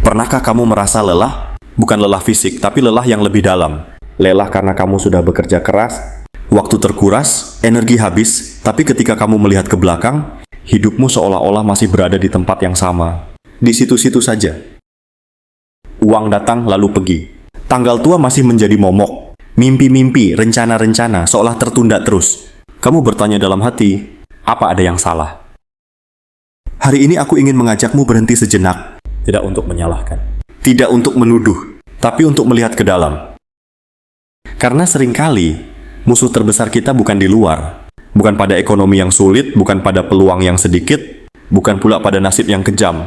Pernahkah kamu merasa lelah? Bukan lelah fisik, tapi lelah yang lebih dalam. Lelah karena kamu sudah bekerja keras, waktu terkuras, energi habis, tapi ketika kamu melihat ke belakang, hidupmu seolah-olah masih berada di tempat yang sama. Di situ-situ saja. Uang datang lalu pergi. Tanggal tua masih menjadi momok. Mimpi-mimpi, rencana-rencana, seolah tertunda terus. Kamu bertanya dalam hati, apa ada yang salah? Hari ini aku ingin mengajakmu berhenti sejenak. Tidak untuk menyalahkan. Tidak untuk menuduh, tapi untuk melihat ke dalam. Karena seringkali, musuh terbesar kita bukan di luar. Bukan pada ekonomi yang sulit, bukan pada peluang yang sedikit, bukan pula pada nasib yang kejam.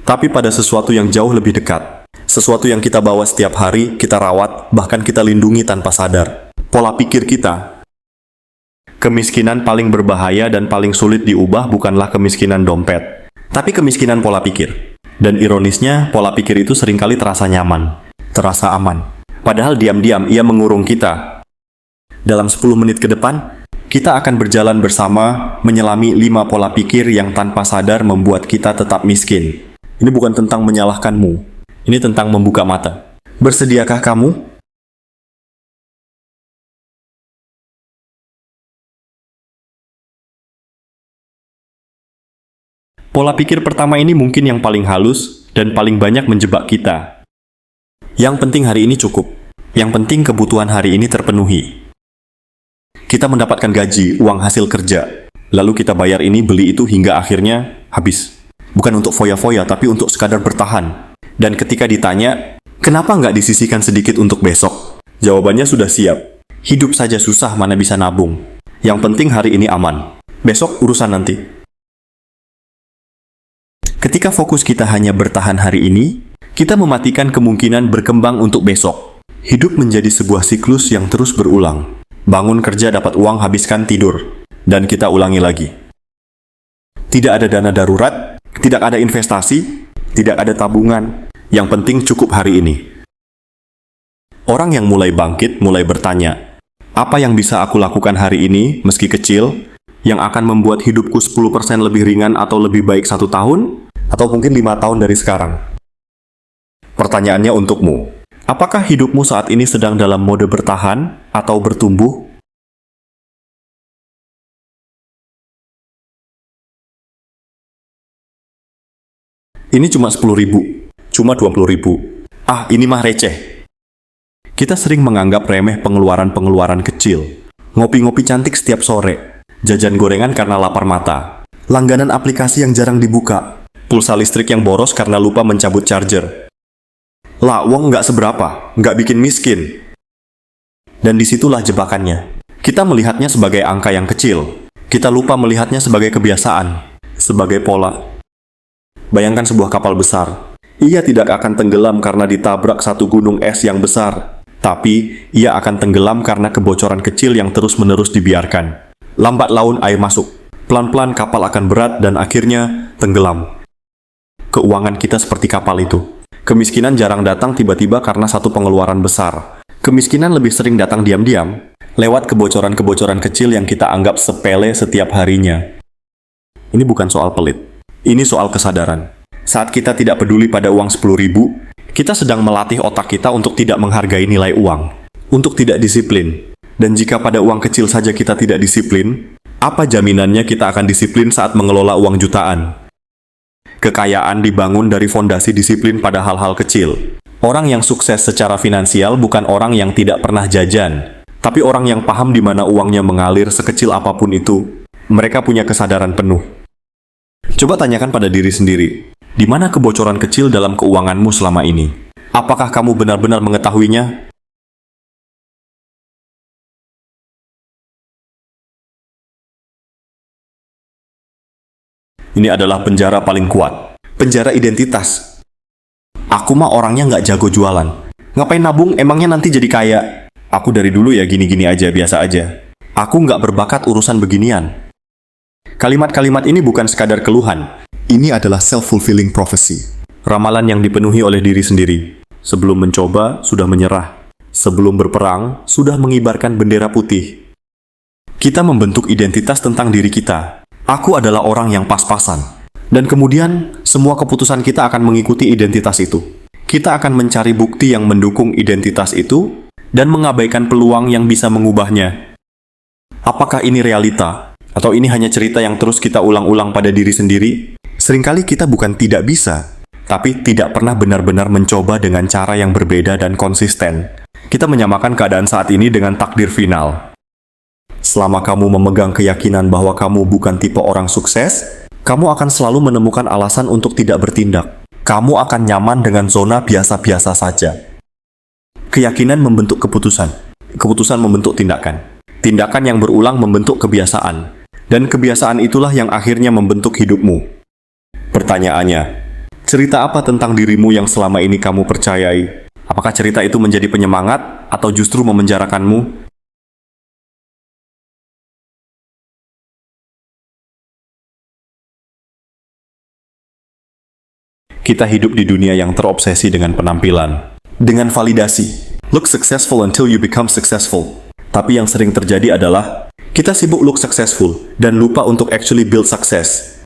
Tapi pada sesuatu yang jauh lebih dekat. Sesuatu yang kita bawa setiap hari, kita rawat, bahkan kita lindungi tanpa sadar. Pola pikir kita. Kemiskinan paling berbahaya dan paling sulit diubah bukanlah kemiskinan dompet, tapi kemiskinan pola pikir. Dan ironisnya, pola pikir itu seringkali terasa nyaman, terasa aman. Padahal diam-diam ia mengurung kita. Dalam 10 menit ke depan, kita akan berjalan bersama menyelami 5 pola pikir yang tanpa sadar membuat kita tetap miskin. Ini bukan tentang menyalahkanmu, ini tentang membuka mata. Bersediakah kamu? Pola pikir pertama ini mungkin yang paling halus dan paling banyak menjebak kita. Yang penting hari ini cukup. Yang penting kebutuhan hari ini terpenuhi. Kita mendapatkan gaji, uang hasil kerja. Lalu kita bayar ini, beli itu hingga akhirnya habis. Bukan untuk foya-foya, tapi untuk sekadar bertahan. Dan ketika ditanya, kenapa nggak disisihkan sedikit untuk besok? Jawabannya sudah siap. Hidup saja susah, mana bisa nabung. Yang penting hari ini aman. Besok urusan nanti. Ketika fokus kita hanya bertahan hari ini, kita mematikan kemungkinan berkembang untuk besok. Hidup menjadi sebuah siklus yang terus berulang. Bangun kerja dapat uang, habiskan tidur. Dan kita ulangi lagi. Tidak ada dana darurat, tidak ada investasi, tidak ada tabungan. Yang penting cukup hari ini. Orang yang mulai bangkit, mulai bertanya, apa yang bisa aku lakukan hari ini, meski kecil, yang akan membuat hidupku 10% lebih ringan atau lebih baik 1 tahun? Atau mungkin 5 tahun dari sekarang. Pertanyaannya untukmu. Apakah hidupmu saat ini sedang dalam mode bertahan atau bertumbuh? Ini cuma 10.000, cuma 20.000. Ah, ini mah receh. Kita sering menganggap remeh pengeluaran-pengeluaran kecil. Ngopi-ngopi cantik setiap sore. Jajan gorengan karena lapar mata. Langganan aplikasi yang jarang dibuka. Pulsa listrik yang boros karena lupa mencabut charger. Lah, uang nggak seberapa, nggak bikin miskin. Dan disitulah jebakannya. Kita melihatnya sebagai angka yang kecil. Kita lupa melihatnya sebagai kebiasaan, sebagai pola. Bayangkan sebuah kapal besar. Ia tidak akan tenggelam karena ditabrak satu gunung es yang besar. Tapi, ia akan tenggelam karena kebocoran kecil yang terus-menerus dibiarkan. Lambat laun air masuk. Pelan-pelan kapal akan berat dan akhirnya tenggelam. Keuangan kita seperti kapal itu. Kemiskinan jarang datang tiba-tiba karena satu pengeluaran besar. Kemiskinan lebih sering datang diam-diam, lewat kebocoran-kebocoran kecil yang kita anggap sepele setiap harinya. Ini bukan soal pelit. Ini soal kesadaran. Saat kita tidak peduli pada uang 10.000, kita sedang melatih otak kita untuk tidak menghargai nilai uang. Untuk tidak disiplin. Dan jika pada uang kecil saja kita tidak disiplin, apa jaminannya kita akan disiplin saat mengelola uang jutaan? Kekayaan dibangun dari fondasi disiplin pada hal-hal kecil. Orang yang sukses secara finansial bukan orang yang tidak pernah jajan, tapi orang yang paham di mana uangnya mengalir sekecil apapun itu. Mereka punya kesadaran penuh. Coba tanyakan pada diri sendiri, di mana kebocoran kecil dalam keuanganmu selama ini? Apakah kamu benar-benar mengetahuinya? Ini adalah penjara paling kuat. Penjara identitas. Aku mah orangnya nggak jago jualan. Ngapain nabung, emangnya nanti jadi kaya? Aku dari dulu ya gini-gini aja, biasa aja. Aku nggak berbakat urusan beginian. Kalimat-kalimat ini bukan sekadar keluhan. Ini adalah self-fulfilling prophecy. Ramalan yang dipenuhi oleh diri sendiri. Sebelum mencoba, sudah menyerah. Sebelum berperang, sudah mengibarkan bendera putih. Kita membentuk identitas tentang diri kita. Aku adalah orang yang pas-pasan. Dan kemudian, semua keputusan kita akan mengikuti identitas itu. Kita akan mencari bukti yang mendukung identitas itu, dan mengabaikan peluang yang bisa mengubahnya. Apakah ini realita? Atau ini hanya cerita yang terus kita ulang-ulang pada diri sendiri? Seringkali kita bukan tidak bisa, tapi tidak pernah benar-benar mencoba dengan cara yang berbeda dan konsisten. Kita menyamakan keadaan saat ini dengan takdir final. Selama kamu memegang keyakinan bahwa kamu bukan tipe orang sukses, kamu akan selalu menemukan alasan untuk tidak bertindak. Kamu akan nyaman dengan zona biasa-biasa saja. Keyakinan membentuk keputusan. Keputusan membentuk tindakan. Tindakan yang berulang membentuk kebiasaan. Dan kebiasaan itulah yang akhirnya membentuk hidupmu. Pertanyaannya, cerita apa tentang dirimu yang selama ini kamu percayai? Apakah cerita itu menjadi penyemangat atau justru memenjarakanmu? Kita hidup di dunia yang terobsesi dengan penampilan, dengan validasi. Look successful until you become successful. Tapi yang sering terjadi adalah kita sibuk look successful dan lupa untuk actually build success.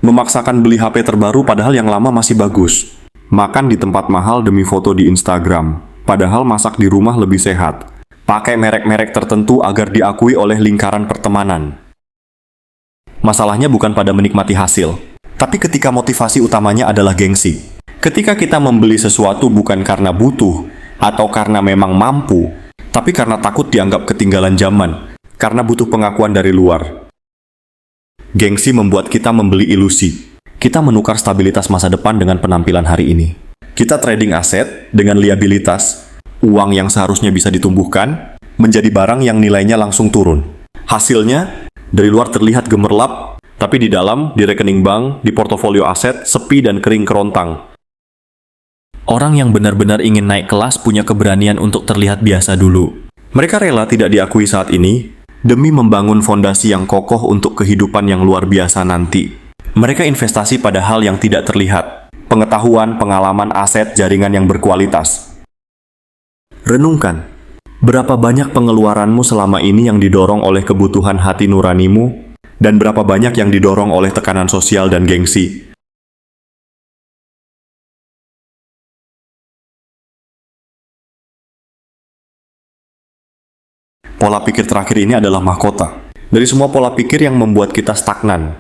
Memaksakan beli HP terbaru padahal yang lama masih bagus. Makan di tempat mahal demi foto di Instagram, padahal masak di rumah lebih sehat. Pakai merek-merek tertentu agar diakui oleh lingkaran pertemanan. Masalahnya bukan pada menikmati hasil, tapi ketika motivasi utamanya adalah gengsi. Ketika kita membeli sesuatu bukan karena butuh, atau karena memang mampu, tapi karena takut dianggap ketinggalan zaman, karena butuh pengakuan dari luar. Gengsi membuat kita membeli ilusi. Kita menukar stabilitas masa depan dengan penampilan hari ini. Kita trading aset dengan liabilitas, uang yang seharusnya bisa ditumbuhkan, menjadi barang yang nilainya langsung turun. Hasilnya, dari luar terlihat gemerlap, tapi di dalam, di rekening bank, di portofolio aset, sepi dan kering kerontang. Orang yang benar-benar ingin naik kelas punya keberanian untuk terlihat biasa dulu. Mereka rela tidak diakui saat ini, demi membangun fondasi yang kokoh untuk kehidupan yang luar biasa nanti. Mereka investasi pada hal yang tidak terlihat, pengetahuan, pengalaman, aset, jaringan yang berkualitas. Renungkan, berapa banyak pengeluaranmu selama ini yang didorong oleh kebutuhan hati nuranimu, dan berapa banyak yang didorong oleh tekanan sosial dan gengsi. Pola pikir terakhir ini adalah mahkota. Dari semua pola pikir yang membuat kita stagnan.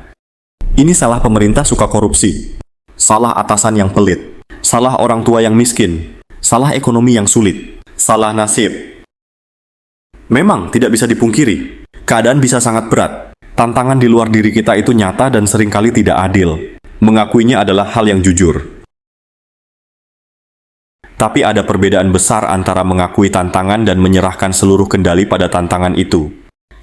Ini salah pemerintah suka korupsi. Salah atasan yang pelit. Salah orang tua yang miskin. Salah ekonomi yang sulit. Salah nasib. Memang tidak bisa dipungkiri. Keadaan bisa sangat berat. Tantangan di luar diri kita itu nyata dan seringkali tidak adil. Mengakuinya adalah hal yang jujur. Tapi ada perbedaan besar antara mengakui tantangan dan menyerahkan seluruh kendali pada tantangan itu.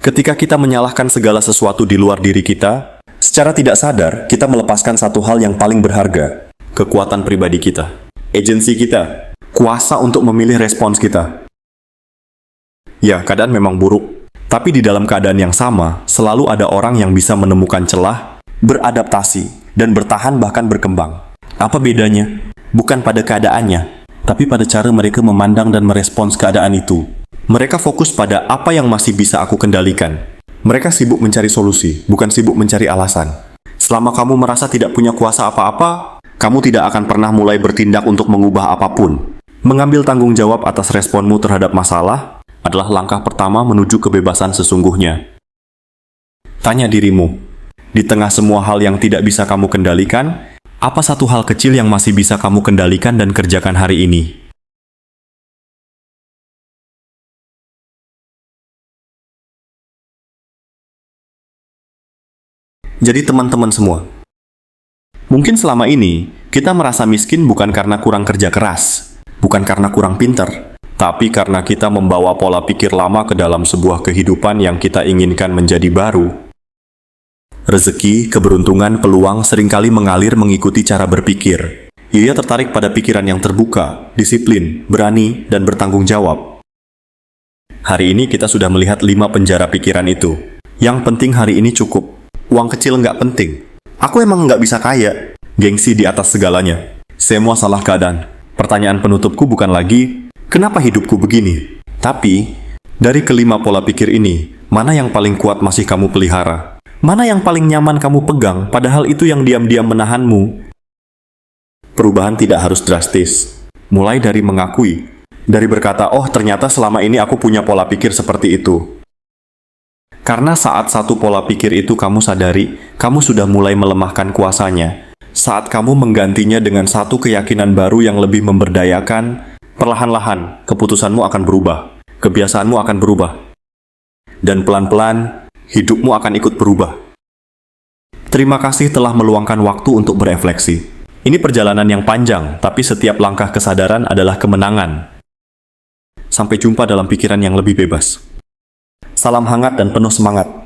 Ketika kita menyalahkan segala sesuatu di luar diri kita, secara tidak sadar kita melepaskan satu hal yang paling berharga, kekuatan pribadi kita, agensi kita, kuasa untuk memilih respons kita. Ya, keadaan memang buruk, tapi di dalam keadaan yang sama, selalu ada orang yang bisa menemukan celah, beradaptasi, dan bertahan bahkan berkembang. Apa bedanya? Bukan pada keadaannya, tapi pada cara mereka memandang dan merespons keadaan itu. Mereka fokus pada apa yang masih bisa aku kendalikan. Mereka sibuk mencari solusi, bukan sibuk mencari alasan. Selama kamu merasa tidak punya kuasa apa-apa, kamu tidak akan pernah mulai bertindak untuk mengubah apapun. Mengambil tanggung jawab atas responmu terhadap masalah adalah langkah pertama menuju kebebasan sesungguhnya. Tanya dirimu, di tengah semua hal yang tidak bisa kamu kendalikan, apa satu hal kecil yang masih bisa kamu kendalikan dan kerjakan hari ini? Jadi teman-teman semua, mungkin selama ini kita merasa miskin bukan karena kurang kerja keras, bukan karena kurang pintar, tapi karena kita membawa pola pikir lama ke dalam sebuah kehidupan yang kita inginkan menjadi baru. Rezeki, keberuntungan, peluang seringkali mengalir mengikuti cara berpikir. Ia tertarik pada pikiran yang terbuka, disiplin, berani, dan bertanggung jawab. Hari ini kita sudah melihat 5 penjara pikiran itu. Yang penting hari ini cukup. Uang kecil nggak penting. Aku emang nggak bisa kaya. Gengsi di atas segalanya. Semua salah keadaan. Pertanyaan penutupku bukan lagi, kenapa hidupku begini? Tapi, dari kelima pola pikir ini, mana yang paling kuat masih kamu pelihara? Mana yang paling nyaman kamu pegang, padahal itu yang diam-diam menahanmu? Perubahan tidak harus drastis. Mulai dari mengakui, dari berkata, oh ternyata selama ini aku punya pola pikir seperti itu. Karena saat satu pola pikir itu kamu sadari, kamu sudah mulai melemahkan kuasanya. Saat kamu menggantinya dengan satu keyakinan baru yang lebih memberdayakan, perlahan-lahan keputusanmu akan berubah, kebiasaanmu akan berubah. Dan pelan-pelan, hidupmu akan ikut berubah. Terima kasih telah meluangkan waktu untuk berefleksi. Ini perjalanan yang panjang, tapi setiap langkah kesadaran adalah kemenangan. Sampai jumpa dalam pikiran yang lebih bebas. Salam hangat dan penuh semangat.